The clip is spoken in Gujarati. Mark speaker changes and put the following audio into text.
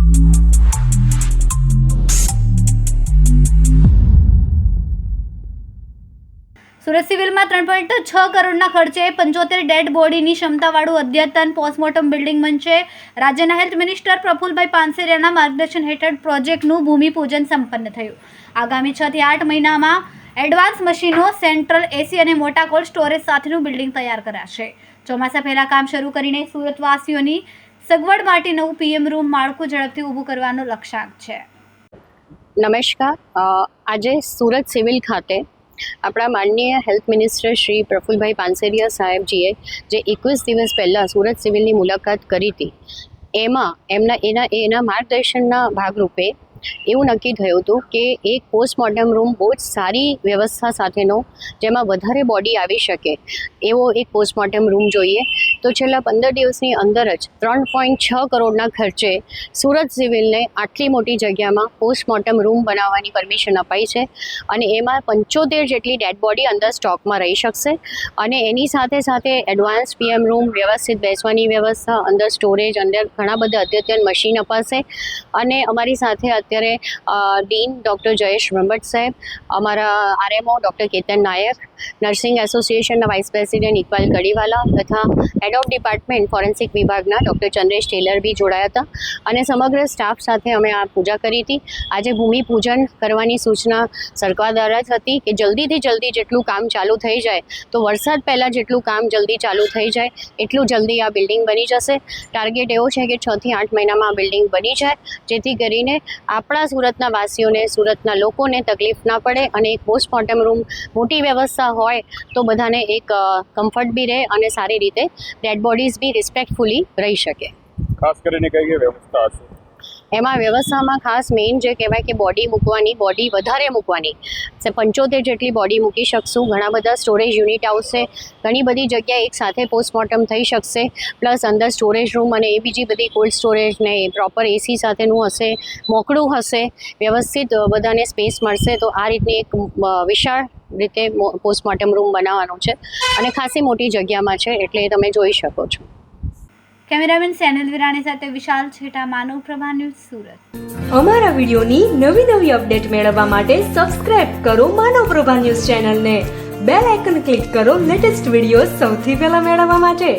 Speaker 1: સુરત સિવિલમાં 3.6 કરોડના ખર્ચે 75 ડેડ બોડીની ક્ષમતાવાળું અદ્યતન પોસ્ટમોર્ટમ બિલ્ડિંગ બનશે. રાજ્યના હેલ્થ મિનિસ્ટર પ્રફુલભાઈ પાનસેરિયાના માર્ગદર્શન હેઠળ પ્રોજેક્ટનું ભૂમિપૂજન સંપન્ન થયું. આગામી 6 થી 8 મહિનામાં એડવાન્સ મશીનો, સેન્ટ્રલ એસી અને મોટા કોલ્ડ સ્ટોરેજ સાથેનું બિલ્ડિંગ તૈયાર કરાશે. ચોમાસા પહેલા કામ શરૂ કરીને સુરતવાસીઓની સગવડ માટે નવું પીએમ રૂમ માળખું ઝડપથી ઊભું કરવાનો લક્ષ્યાંક છે.
Speaker 2: નમસ્કાર. આજે સુરત સિવિલ ખાતે આપણા માનનીય હેલ્થ મિનિસ્ટર શ્રી પ્રફુલભાઈ પાનસેરિયા સાહેબજીએ જે 21 દિવસ પહેલાં સુરત સિવિલની મુલાકાત કરી હતી, એમાં એના માર્ગદર્શનના ભાગરૂપે એવું નક્કી થયું હતું કે એક પોસ્ટમોર્ટમ રૂમ બહુ જ સારી વ્યવસ્થા સાથેનો, જેમાં વધારે બોડી આવી શકે એવો એક પોસ્ટમોર્ટમ રૂમ જોઈએ. તો છેલ્લા 15 દિવસની અંદર જ 3.6 કરોડના ખર્ચે સુરત સિવિલને આટલી મોટી જગ્યામાં પોસ્ટમોર્ટમ રૂમ બનાવવાની પરમિશન અપાઈ છે અને એમાં 75 જેટલી ડેડ બોડી અંદર સ્ટોકમાં રહી શકશે અને એની સાથે સાથે એડવાન્સ પીએમ રૂમ, વ્યવસ્થિત બેસવાની વ્યવસ્થા, અંદર સ્ટોરેજ, અંદર ઘણા બધા અદ્યતન મશીન અપાશે. અને અમારી સાથે અત્યારે ડીન ડૉક્ટર જયેશ બ્રહ્મભટ્ટ સાહેબ, અમારા આરએમઓ ડૉક્ટર કેતન નાયક, નર્સિંગ એસોસિએશનના વાઇસ પ્રેસિડેન્ટ ઇકબાલ ગડીવાલા તથા હેડ ઓફ ડિપાર્ટમેન્ટ ફોરેન્સિક વિભાગના ડૉક્ટર ચંદ્રેશ ટેલર બી જોડાયા હતા અને સમગ્ર સ્ટાફ સાથે અમે આ પૂજા કરી હતી. આજે ભૂમિપૂજન કરવાની સૂચના સરકાર દ્વારા જ હતી કે જલ્દીથી જલ્દી જેટલું કામ ચાલુ થઈ જાય, તો વરસાદ પહેલાં જેટલું કામ જલ્દી ચાલુ થઈ જાય એટલું જલ્દી આ બિલ્ડિંગ બની જશે. ટાર્ગેટ એવો છે કે 6 થી 8 મહિનામાં આ બિલ્ડિંગ બની જાય, જેથી કરીને આપણા સુરતના વાસીઓને, સુરતના લોકોને તકલીફ ના પડે અને એક પોસ્ટમોર્ટમ રૂમ મોટી વ્યવસ્થા હોય તો બધાને એક કમ્ફર્ટ બી રહે અને સારી રીતે ડેડ બોડીઝ બી રિસ્પેક્ટફુલી રહી શકે.
Speaker 3: ખાસ કરીને કઈ વ્યવસ્થા હશે?
Speaker 2: એમાં વ્યવસ્થામાં ખાસ મેઇન જે કહેવાય કે બોડી વધારે મૂકવાની, 75 જેટલી બોડી મૂકી શકશું. ઘણા બધા સ્ટોરેજ યુનિટ આવશે, ઘણી બધી જગ્યાએ એક સાથે પોસ્ટમોર્ટમ થઈ શકશે. પ્લસ અંદર સ્ટોરેજ રૂમ અને એ બીજી બધી કોલ્ડ સ્ટોરેજ ને પ્રોપર એસી સાથેનું હશે, મોકળું હશે, વ્યવસ્થિત બધાને સ્પેસ મળશે. તો આ રીતની એક વિશાળ રીતે પોસ્ટમોર્ટમ રૂમ બનાવવાનો છે અને ખાસી મોટી જગ્યામાં છે, એટલે તમે જોઈ શકો છો.
Speaker 1: કેમેરામેન સેનલ વિરાણી સાથે વિશાલ છેટા, માનવ પ્રભા ન્યૂઝ, સુરત.
Speaker 4: અમારા વિડીયોની નવી અપડેટ મેળવવા માટે સબસ્ક્રાઇબ કરો માનવ પ્રભા ન્યૂઝ ચેનલને. બેલ આઇકન ક્લિક કરો લેટેસ્ટ વિડીયો સૌથી પહેલા મેળવવા માટે.